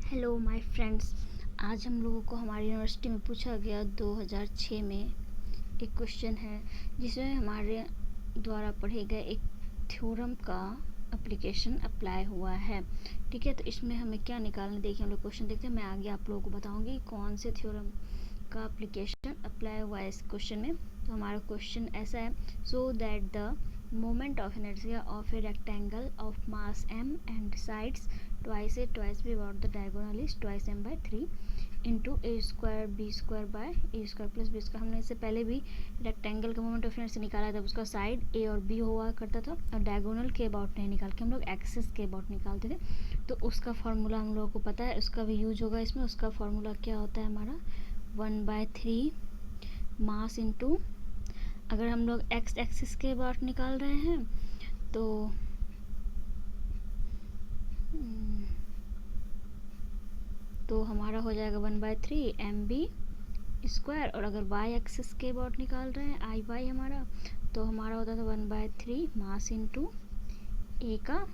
Hello my friends. आज हम लोगों को हमारी यूनिवर्सिटी में पूछा गया 2006 में एक क्वेश्चन है जिसमें हमारे द्वारा पढ़े गए एक थ्योरम का एप्लीकेशन अप्लाई हुआ है। ठीक है, तो इसमें हमें क्या निकालना, देखिए हम लोग क्वेश्चन देखते हैं। मैं आगे आप लोगों को बताऊंगी कौन से थ्योरम का एप्लीकेशन अप्लाई हुआ है इस क्वेश्चन में। तो हमारा क्वेश्चन ऐसा है, so that the moment of inertia of a rectangle of mass m and sides twice a twice b about the diagonal is twice m by 3 into a square b square by a square plus b square। हमने इससे पहले भी rectangle का moment of inertia निकाला था, उसका side a और b हुआ करता था और डायगोनल के अबाउट नहीं निकाल के हम लोग एक्सिस के अबाउट निकालते थे। तो उसका फार्मूला हम लोगों को पता है, उसका भी यूज होगा इसमें। उसका फार्मूला क्या होता है हमारा 1/3 मास इंटू, अगर हम लोग एक्स एक्सिस के अबाउट निकाल रहे हैं तो हमारा हो जाएगा 1/3 mb स्क्वायर। और अगर वाई एक्सिस के अबाउट निकाल रहे हैं आई वाई हमारा, तो हमारा होता था 1/3 मास इंटू ए का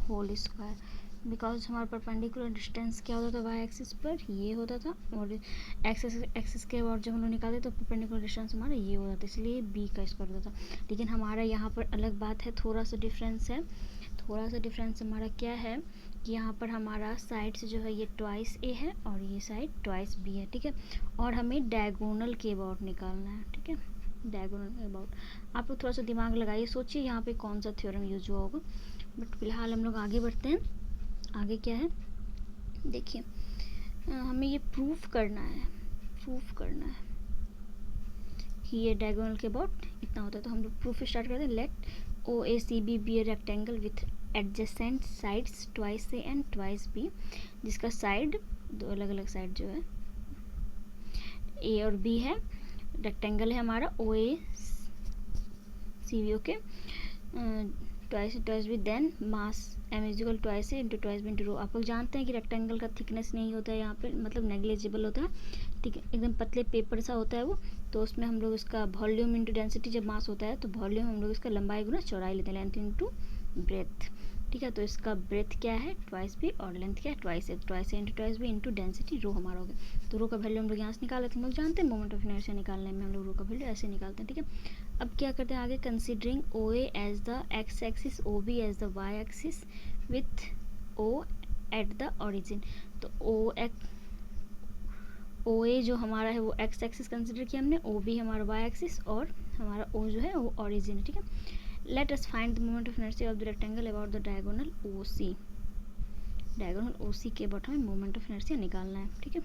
होल स्क्वायर। बिकॉज हमारा परपेंडिकुलर डिस्टेंस क्या होता था वाई एक्सिस पर, ये होता था, और एक्सिस के अबाउट जब हम लोग निकालते तो परपेंडिकुलर डिस्टेंस हमारा ये होता था, इसलिए बी का स्क्वायर होता था। लेकिन हमारा यहाँ पर अलग बात है, थोड़ा सा डिफरेंस है। थोड़ा सा डिफरेंस हमारा क्या है कि यहाँ पर हमारा साइड से जो है ये ट्वाइस ए है और ये साइड ट्वाइस बी है। ठीक है, और हमें डायगोनल के अबाउट निकालना है। ठीक है, डायगोनल के अबाउट आप लोग थोड़ा सा दिमाग लगाइए, सोचिए यहाँ पे कौन सा थ्योरम यूज हुआ होगा। बट फिलहाल हम लोग आगे बढ़ते हैं। आगे क्या है देखिए, हमें ये प्रूफ करना है कि ये डायगोनल के अबाउट इतना होता है। तो हम लोग प्रूफ स्टार्ट करते हैं। Let O A C B be a rectangle with adjacent sides twice A and twice B, जिसका साइड दो अलग अलग साइड जो है ए और बी है। रेक्टेंगल है हमारा O A C B, okay, twice B, then mass M is equal twice A into twice B into rho. आप लोग जानते हैं कि रेक्टेंगल का थिकनेस नहीं होता है यहाँ पे, मतलब नेग्लिजिबल होता है। ठीक है, एकदम पतले पेपर सा होता है वो। तो उसमें हम लोग इसका वॉल्यूम इंटू डेंसिटी, जब मास होता है तो वॉल्यूम हम लोग इसका लंबाई गुना चौड़ाई लेते हैं, लेंथ इंटू ब्रेथ। ठीक है, तो इसका ब्रेथ क्या है ट्वाइस बी और लेंथ क्या है twice A into twice B into density rho हमारा हो गया। तो रो का वैल्यू हम लोग यहाँ से निकाल लेते हैं। हम लोग जानते हैं मोमेंट ऑफ इनर्शिया निकालने में हम लोग रो का वैल्यू ऐसे निकालते हैं। ठीक है, अब क्या करते हैं आगे, considering O A as the x axis, O B as the y axis with O at the origin. तो ओ ए जो हमारा है वो एक्स एक्सिस कंसिडर किया हमने, ओ बी हमारा वाई एक्सिस और हमारा ओ जो है वो ओरिजिन है। ठीक है, let us find the moment of inertia of the rectangle about the diagonal O C. Diagonal O C के अबाउट हमें मोमेंट ऑफ इनर्शिया निकालना है। ठीक है,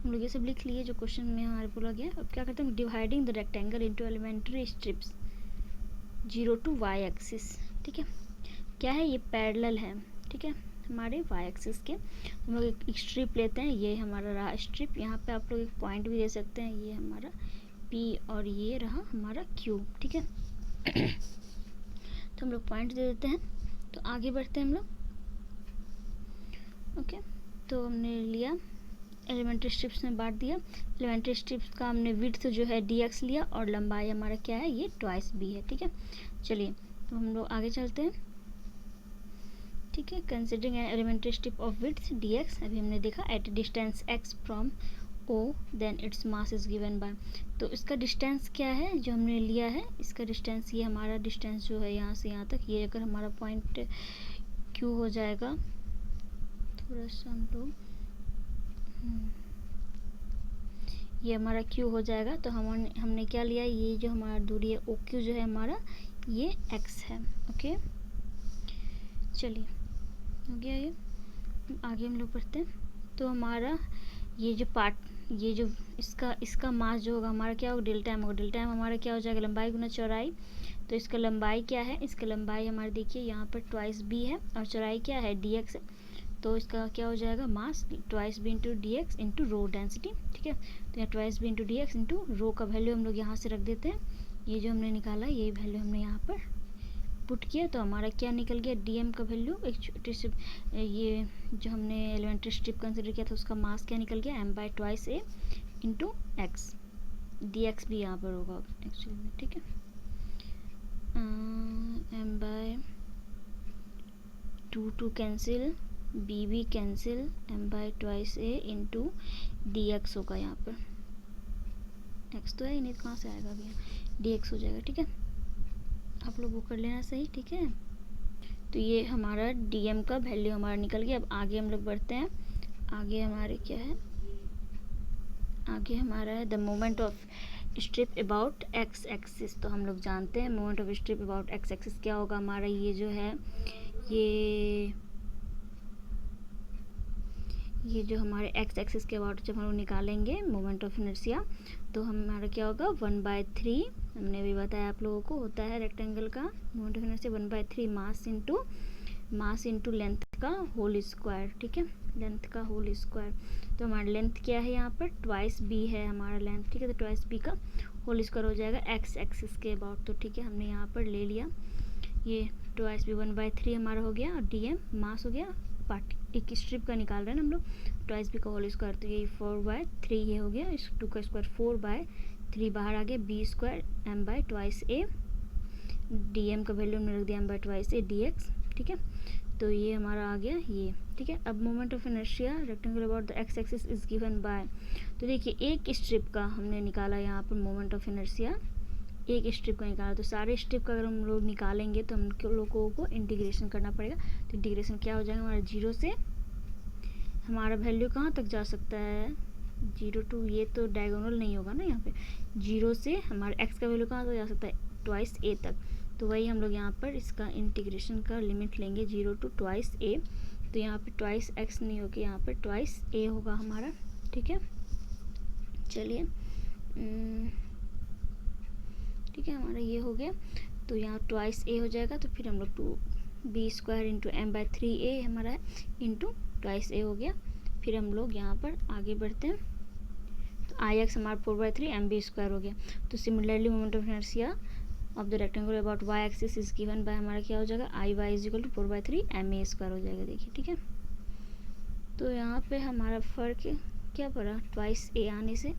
हम लोग ये सब लिख लिए जो क्वेश्चन में हमारे बोला गया। अब क्या करते हैं, dividing the rectangle into elementary strips 0 to y axis. ठीक है, क्या है ये पैरेलल है। ठीक है, हमारे y एक्सिस के हम लोग एक स्ट्रिप लेते हैं, ये हमारा रहा स्ट्रिप। यहाँ पे आप लोग एक पॉइंट भी दे सकते हैं, ये हमारा P और ये रहा हमारा Q। ठीक है, तो हम लोग पॉइंट दे देते हैं। तो आगे बढ़ते हैं हम लोग। ओके, तो हमने लिया एलिमेंट्री स्ट्रिप्स में बांट दिया। एलिमेंट्री स्ट्रिप्स का हमने विड्थ जो है dx लिया और लंबाई हमारा क्या है ये ट्वाइस b है। ठीक है, चलिए तो हम लोग आगे चलते हैं। ठीक है, considering an elementary strip of width dx, अभी हमने देखा at distance x from o then its mass is given by. तो इसका डिस्टेंस क्या है जो हमने लिया है, इसका डिस्टेंस, ये हमारा डिस्टेंस जो है यहाँ से यहाँ तक, ये अगर हमारा पॉइंट q हो जाएगा, थोड़ा सा हम लोग ये हमारा Q हो जाएगा। तो हमने क्या लिया, ये जो हमारा दूरी है OQ जो है हमारा ये X है। ओके, चलिए हो गया ये। आगे हम लोग पढ़ते हैं। तो हमारा ये जो पार्ट, ये जो इसका मास जो होगा हमारा क्या होगा, डेल्टा एम होगा। डेल्टा एम हमारा क्या हो जाएगा, लंबाई गुना चौड़ाई। तो इसका लंबाई क्या है, इसका लंबाई हमारी देखिए यहाँ पर ट्वाइस बी है और चौड़ाई क्या है dx है। तो इसका क्या हो जाएगा mass twice B into D X into rho density. ठीक है, तो यहाँ twice B into D X into rho का वैल्यू हम लोग यहाँ से रख देते हैं। ये जो हमने निकाला ये वैल्यू हमने यहाँ पर पुट किया, तो हमारा क्या निकल गया, डी एम का वैल्यू, एक छोटी सी ये जो हमने एलिमेंट्री स्ट्रिप कंसिडर किया था उसका मास क्या निकल गया, M by twice A into X. D X भी यहाँ पर होगा एक्चुअली में। ठीक है, M by 2 cancel, B B cancel, M by twice A into D X होगा यहाँ पर, एक्स तो है ही नहीं, कहाँ से आएगा भैया, डी एक्स हो जाएगा। ठीक है, आप लोग वो कर लेना सही। ठीक है, तो ये हमारा डी एम का वैल्यू हमारा निकल गया। अब आगे हम लोग बढ़ते हैं। आगे हमारे क्या है, आगे हमारा है the moment of strip about x axis. तो हम लोग जानते हैं moment of strip about x axis क्या होगा हमारा, ये जो है ये जो हमारे एक्स एक्सिस के अबाउट जब हम लोग निकालेंगे मोमेंट ऑफ इनर्शिया, तो हमारा क्या होगा 1/3, हमने भी बताया आप लोगों को, होता है रेक्टेंगल का moment of inertia 1/3 mass into length का होल स्क्वायर। ठीक है, लेंथ का होल स्क्वायर। तो हमारा लेंथ क्या है यहाँ पर, ट्वाइस बी है हमारा लेंथ। ठीक है, तो ट्वाइस बी का होल स्क्वायर हो जाएगा एक्स एक्सिस के अबाउट। तो ठीक है, हमने यहाँ पर ले लिया ये ट्वाइस बी 1/3 हमारा हो गया, और डी एम मास हो गया, पार्ट एक स्ट्रिप का निकाल रहे हैं ना हम लोग, ट्वाइस बी का होल स्क्वायर, तो ये 4/3 ये हो गया, इस 2 का स्क्वायर 4/3 बाहर आ गया, B square M by twice A, D M का वैल्यू हमने रख दिया M by twice A D X. ठीक है, तो ये हमारा आ गया ये। ठीक है, अब moment of inertia rectangle about the x axis is given by, तो देखिए एक स्ट्रिप का हमने निकाला यहाँ पर मोमेंट ऑफ इनर्शिया, एक स्ट्रिप का निकाला, तो सारे स्ट्रिप का अगर हम लोग निकालेंगे तो हम लोगों को इंटीग्रेशन करना पड़ेगा। तो इंटीग्रेशन क्या हो जाएगा हमारा, 0 से हमारा वैल्यू कहाँ तक जा सकता है, 0 टू, ये तो डायगोनल नहीं होगा ना यहाँ पे, 0 से हमारे एक्स का वैल्यू कहाँ तक जा सकता है, ट्वाइस ए तक। तो वही हम लोग यहाँ पर इसका इंटीग्रेशन का लिमिट लेंगे 0 टू ट्वाइस ए। तो यहाँ पे ट्वाइस एक्स नहीं होगी, यहाँ पर ट्वाइस ए होगा हमारा। ठीक है, चलिए ठीक है, हमारा ये हो गया, तो यहाँ ट्वाइस ए हो जाएगा, तो फिर हम लोग 2b square into M by 3a हमारा है इंटू ट्वाइस ए हो गया। फिर हम लोग यहाँ पर आगे बढ़ते हैं, तो आई एक्स हमारा 4/3 एम बी स्क्वायर हो गया। तो similarly moment of inertia of the rectangle about Y axis is given by, हमारा क्या हो जाएगा, I Y is equal to 4/3 M A square हो जाएगा। देखिए, ठीक है, तो यहाँ पे हमारा फ़र्क क्या पड़ा, ट्वाइस ए आने से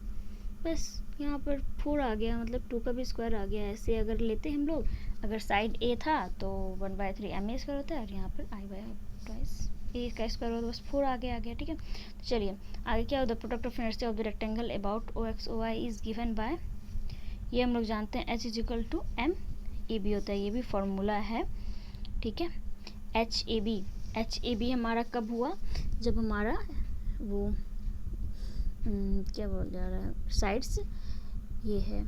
बस यहाँ पर 4 आ गया, मतलब 2 का भी स्क्वायर आ गया। ऐसे अगर लेते हम लोग, अगर साइड ए था तो 1/3 एम ए स्क्वायर होता है, और यहाँ पर आई बाई ट्वाइस ए का स्क्वायर होता है, बस 4 आगे आ गया। ठीक है, तो चलिए आगे क्या होता है, product of inertia of the rectangle about O X O Y is given by, ये हम लोग जानते हैं H is equal to M A B होता है, ये भी फॉर्मूला है। ठीक है, एच ए बी हमारा कब हुआ, जब हमारा वो क्या बोल जा रहा है, साइड्स ये है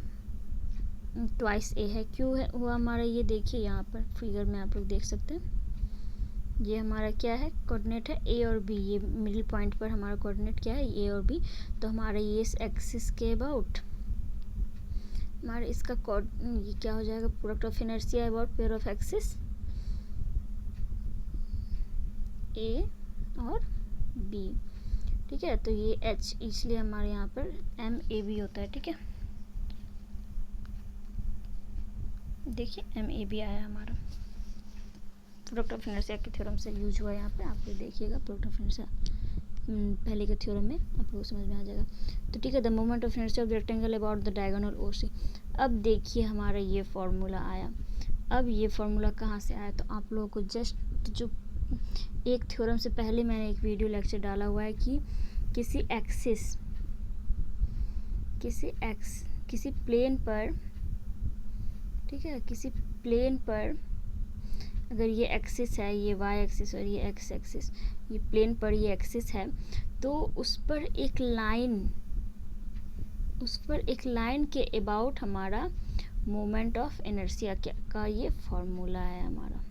ट्वाइस ए है, क्यों है हुआ हमारा, ये देखिए यहाँ पर फिगर में आप लोग देख सकते हैं, ये हमारा क्या है, कोऑर्डिनेट है ए और बी, ये मिडिल पॉइंट पर हमारा कोऑर्डिनेट क्या है, ए और बी। तो हमारा ये इस एक्सिस के अबाउट हमारा इसका ये क्या हो जाएगा, product of inertia about pair of axis A और बी। ठीक है, तो ये एच, इसलिए हमारे यहाँ पर एम ए बी होता है। ठीक है, देखिए एम ए बी आया हमारा, प्रोडक्ट ऑफ इनर्शिया के थ्योरम से यूज हुआ है यहाँ पे, आप लोग देखिएगा प्रोडक्ट ऑफ इनर्शिया पहले के थ्योरम में आप लोग समझ में आ जाएगा। तो ठीक है, the moment of inertia of rectangle about the diagonal O C. अब देखिए हमारा ये फार्मूला आया, अब ये फार्मूला कहाँ से आया, तो आप लोगों को जस्ट जो एक थ्योरम से पहले मैंने एक वीडियो लेक्चर डाला हुआ है कि किसी प्लेन पर, ठीक है, किसी प्लेन पर अगर ये एक्सिस है, ये वाई एक्सिस और ये एक्स एक्सिस, ये प्लेन पर ये एक्सिस है, तो उस पर एक लाइन के अबाउट हमारा मोमेंट ऑफ इनर्शिया का ये फॉर्मूला है हमारा।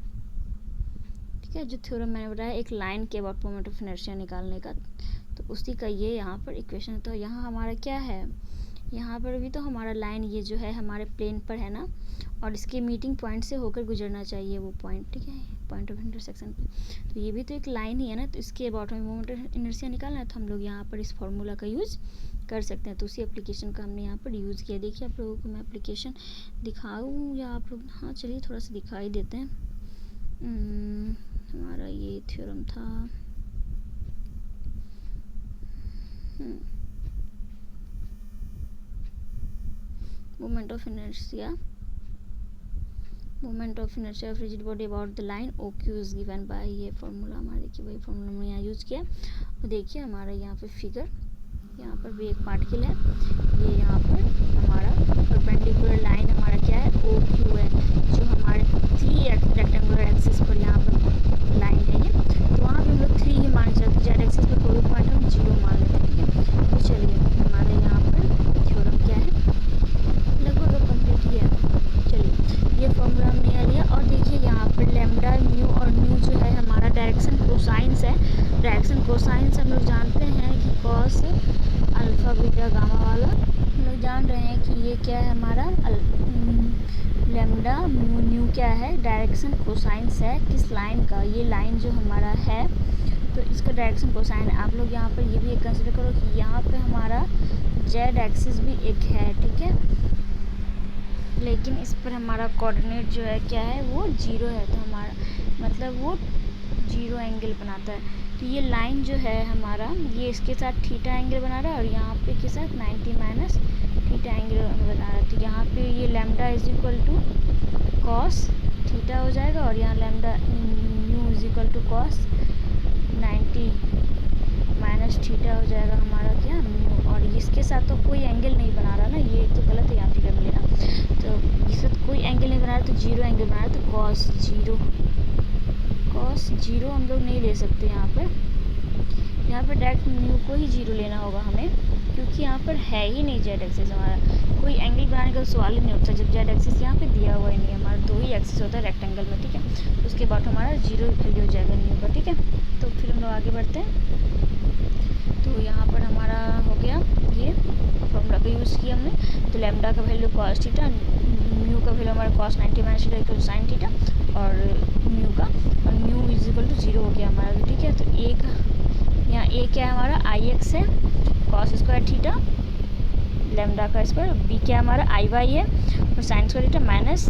ठीक है, जो थ्योरम मैंने बताया एक लाइन के अबाउट मोमेंट ऑफ इनर्शिया निकालने का, तो उसी का ये यहाँ पर इक्वेशन है। तो यहाँ हमारा क्या है, यहाँ पर भी तो हमारा लाइन ये जो है हमारे प्लेन पर है ना, और इसके मीटिंग पॉइंट से होकर गुजरना चाहिए वो पॉइंट। ठीक है, पॉइंट ऑफ इंटरसेक्शन पे, तो ये भी तो एक लाइन ही है ना, तो इसके अबाउट हमें मोमेंट ऑफ इनर्शिया निकालना है, तो हम लोग यहाँ पर इस फार्मूला का यूज़ कर सकते हैं। तो उसी एप्लीकेशन का हमने यहाँ पर यूज़ किया। देखिए आप लोगों को मैं एप्लीकेशन दिखाऊँ या आप लोग, हाँ चलिए थोड़ा सा दिखाई देते हैं। हमारा ये थ्योरम था, moment of inertia moment of inertia of rigid body about the line O Q is given by, ये फॉर्मूला हमारा देखिए वही फॉर्मूला हमने यहाँ यूज़ किया। और देखिए हमारा यहाँ पे फिगर, यहाँ पर भी एक पार्टिकल है, ये यहाँ पर हमारा परपेंडिकुलर लाइन हमारा क्या है ओ क्यू है, जो हमारे 3 रेक्टेंगुलर एक्सिस पर यहाँ पर लाइन है ये, तो वहाँ पे हम लोग 3 ही मान सकते हैं, जेड एक्सिस पर कोई भी पॉइंट हम 0 मान लेते हैं, ठीक है। तो चलिए हमारा यहाँ पर थ्योरम क्या है, लगभग कंप्लीट ही है। चलिए ये फॉर्मूला हमने यहाँ लिया, और देखिए यहाँ पर लैम्डा म्यू और न्यू जो है हमारा डायरेक्शन कोसाइंस है। डायरेक्शन कोसाइंस हम लोग जानते हैं कि कॉस अल्फा बीटा गामा वाला, हम लोग जान रहे हैं कि ये क्या है हमारा लैम्डा म्यू न्यू क्या है, डायरेक्शन कोसाइंस है किस लाइन का, ये लाइन जो हमारा है तो इसका डायरेक्शन कोसाइन है। आप लोग यहाँ पर ये भी एक कंसिडर करो कि यहाँ पे हमारा जेड एक्सिस भी एक है, ठीक है, लेकिन इस पर हमारा कोऑर्डिनेट जो है क्या है वो 0 है, तो हमारा मतलब वो 0 एंगल बनाता है। तो ये लाइन जो है हमारा ये इसके साथ थीटा एंगल बना रहा है, और यहाँ पे के साथ 90 माइनस थीटा एंगल बना रहा है। तो यहाँ पे ये lambda is equal to cos theta हो जाएगा, और यहाँ lambda nu is equal to cos 90 minus theta हो जाएगा हमारा क्या म्यू। और इसके साथ तो कोई एंगल नहीं बना रहा ना, ये तो गलत है यहाँ फिगर में लेना, तो इसके साथ कोई एंगल नहीं बना रहा, तो 0 एंगल बना रहा है, तो कॉस 0 हम लोग नहीं ले सकते यहाँ पर डायरेक्ट म्यू को ही 0 लेना होगा हमें, क्योंकि यहाँ पर है ही नहीं जेड एक्सिस हमारा, कोई एंगल बनाने का सवाल ही नहीं उठता जब जेड एक्सिस यहाँ पे दिया हुआ ही नहीं है, हमारा 2 ही एक्सिस होता है रेक्टेंगल में, ठीक है। तो उसके बाद हमारा 0 वैल्यू हो जाएगा न्यू का, ठीक है। तो फिर हम लोग आगे बढ़ते हैं। तो यहाँ पर हमारा हो गया ये फॉर्मूला का यूज़ किया हमने, तो लैम्डा का वैल्यू कॉस थीटा, म्यू का वैल्यू हमारा cos 90 minus theta equal sine theta, और म्यू का, और म्यू इज इक्वल टू 0 हो गया हमारा, ठीक है। तो एक यहाँ ए क्या है हमारा आई एक्स है, कॉस स्क्वायर थीटा लैम्डा का स्क्वायर, बी क्या है हमारा आई वाई है, और साइन स्क्वायर थीटा माइनस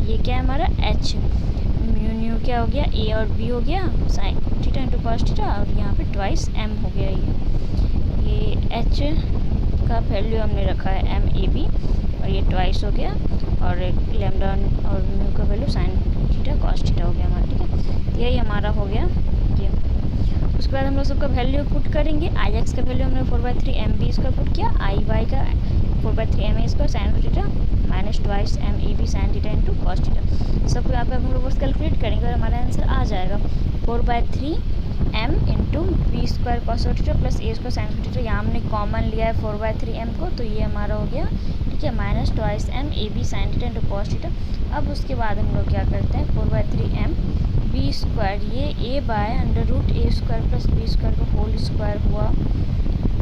ये क्या है हमारा एच, म्यू न्यू क्या हो गया ए और बी हो गया sign theta into cos theta, और यहाँ पे ट्वाइस एम हो गया ये एच का वैल्यू हमने रखा है एम ए बी, और ये ट्वाइस हो गया, और लैम्डा और म्यू का value sine theta cos theta हो गया हमारा, ठीक है। यही हमारा हो गया ये। उसके बाद हम लोग सबका वैल्यू पुट करेंगे, आई एक्स का वैल्यू हमने 4/3 एम बी इसका पुट किया, आई वाई का 4/3 M A square sine theta minus twice M A B sine theta into cos theta, सबको यहाँ पे हम लोग बस कैलकुलेट करेंगे और हमारा आंसर आ जाएगा 4/3 M into B square cos theta plus A square sine theta, यहाँ हमने कॉमन लिया है 4/3 एम को, तो ये हमारा हो गया, ठीक है, minus twice M A B sine theta into cos theta. अब उसके बाद हम लोग क्या करते हैं 4/3 एम बी स्क्वायर, ये A by under root A square plus B square का होल स्क्वायर हुआ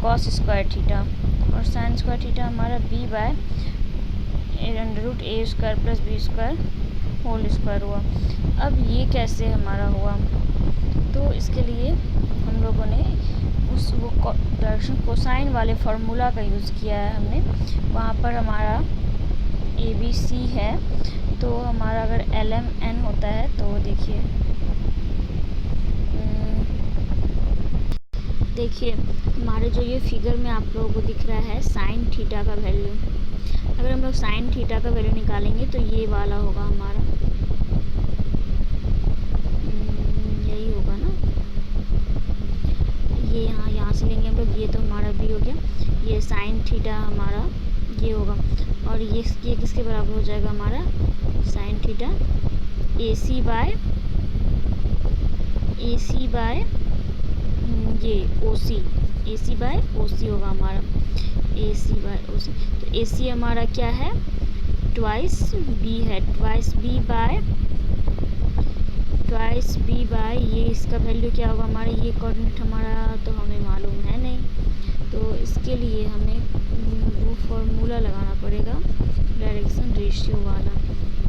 कॉस स्क्वायर थीटा, और साइन स्क्वायर थीटा हमारा B by under root A square plus B square whole square हुआ। अब ये कैसे हमारा हुआ, तो इसके लिए हम लोगों ने वो डायरेक्शन कोसाइन वाले फार्मूला का यूज़ किया है हमने, वहाँ पर हमारा ए बी सी है, तो हमारा अगर एल एम एन होता है तो देखिए हमारे जो ये फिगर में आप लोगों को दिख रहा है साइन थीटा का वैल्यू, अगर हम लोग साइन थीटा का वैल्यू निकालेंगे तो ये वाला होगा हमारा, यही होगा ना, ये यहाँ से लेंगे हम लोग, ये तो हमारा भी हो गया, ये साइन थीटा हमारा ये होगा, और ये किसके बराबर हो जाएगा हमारा साइन थीटा ए सी बाय ये ओ सी बाय ओ सी होगा हमारा, ए सी बाय ओ सी। तो ए सी हमारा क्या है ट्वाइस बी है, ट्वाइस बी बाय ये इसका वैल्यू क्या होगा हमारा, ये कोऑर्डिनेट हमारा तो हमें मालूम है नहीं, तो इसके लिए हमें वो फॉर्मूला लगाना पड़ेगा डायरेक्शन रेशियो वाला।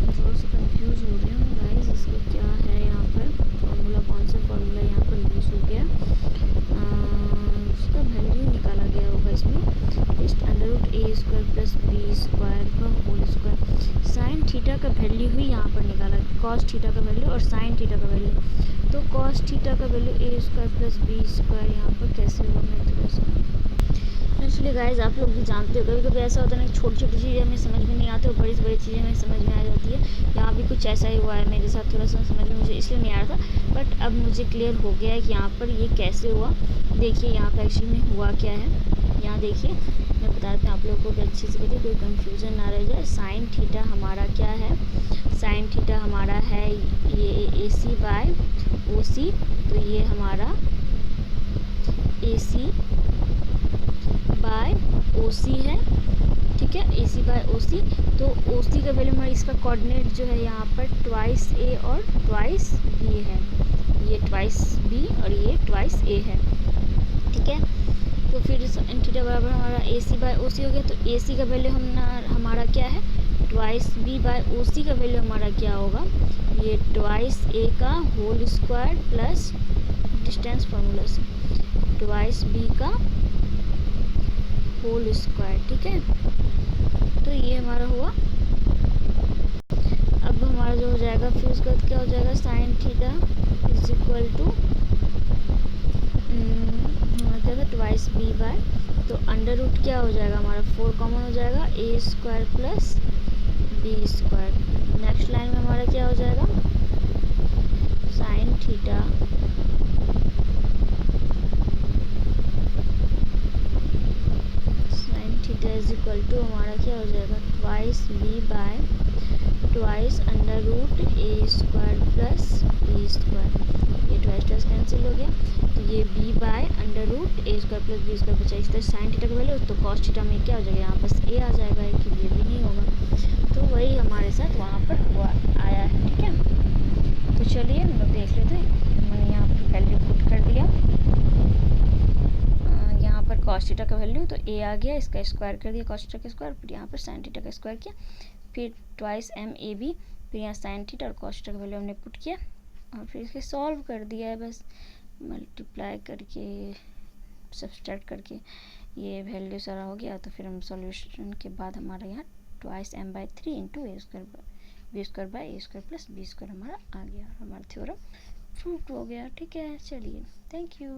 थोड़ा सा कंफ्यूज हो रही हूँ गाइस, इसका क्या है यहाँ पर फॉर्मूला, कौन सा फॉर्मूला यहाँ पर यूज़ हो गया, उसका वैल्यू निकाला गया होगा इसमें, just under root A square plus B square का होल स्क्वायर, साइन थीटा का वैल्यू ही यहाँ पर निकाला, कॉस थीटा का वैल्यू और साइन थीटा का वैल्यू, तो कॉस थीटा का वैल्यू ए स्क्वायर प्लस बी स्क्वायर यहाँ पर कैसे होगा, मैं थोड़ा सा एक्चुअली गाइस आप लोग भी जानते हो कभी कभी ऐसा होता है ना, छोटी छोटी चीज़ें हमें समझ में नहीं आती और बड़ी से बड़ी चीज़ें हमें समझ में आ जाती है। यहाँ भी कुछ ऐसा ही हुआ है मेरे साथ, थोड़ा सा समझ में मुझे इसलिए नहीं आ रहा था, बट अब मुझे क्लियर हो गया है कि यहाँ पर ये कैसे हुआ। देखिए यहाँ पर एक्चुअली में हुआ क्या है, यहाँ देखिए मैं बता देती हूँ आप लोगों को भी अच्छे से, बताइए कोई कन्फ्यूज़न ना रह जाए। साइन थीटा हमारा क्या है, साइन थीटा हमारा है ये AC बाय OC, तो ये हमारा AC बाय OC है, ठीक है, AC बाय OC। तो OC का वैल्यू हमारा, इसका कोऑर्डिनेट जो है यहाँ पर ट्वाइस A और ट्वाइस B है, ये ट्वाइस B और ये ट्वाइस A है, ठीक है। तो फिर साइन थीटा बराबर हमारा AC बाय OC हो गया। तो AC का वैल्यू हमारा क्या है, ट्वाइस B बाय OC का वैल्यू हमारा क्या होगा, ये ट्वाइस A का whole square plus distance formula से ट्वाइस B का होल स्क्वायर, ठीक है। तो ये हमारा हुआ। अब हमारा जो हो जाएगा फिर उसके बाद क्या हो जाएगा, sine theta is equal to क्या था, ट्वाइस B बाय, तो अंडर रूट क्या हो जाएगा हमारा, 4 कॉमन हो जाएगा, A square plus B square. Next line में हमारा क्या हो जाएगा, sine theta is equal to हमारा क्या हो जाएगा, twice B by twice under root A square plus B square, ये ट्वाइस ट्वाइस कैंसिल हो गया, तो ये B by under root A square plus B square बचा। इस तरह साइन थीटा का वैल्यू, तो कॉस थीटा में क्या हो जाएगा, यहाँ बस A आ जाएगा, कि ये भी नहीं होगा। तो वही हमारे साथ वहाँ पर हुआ आया है, ठीक है। तो चलिए हम लोग देख लेते हैं, मैंने यहाँ पर वैल्यू पुट कर दिया, यहाँ पर कॉस थीटा का वैल्यू तो A आ गया, इसका स्क्वायर कर दिया कॉस थीटा का स्क्वायर, फिर यहाँ पर साइन थीटा का स्क्वायर किया, फिर ट्वाइस MAB, फिर यहाँ साइन थीटा और कॉस थीटा का वैल्यू हमने पुट किया और फिर इसके सॉल्व कर दिया है, बस मल्टीप्लाई करके सब्सट्रैक्ट करके ये वैल्यू सारा हो गया। तो फिर हम सॉल्यूशन के बाद हमारा यहाँ twice M/3 into A square B square by A square plus B square हमारा आ गया और हमारा थ्योरम प्रूव हो गया, ठीक है। चलिए, थैंक यू।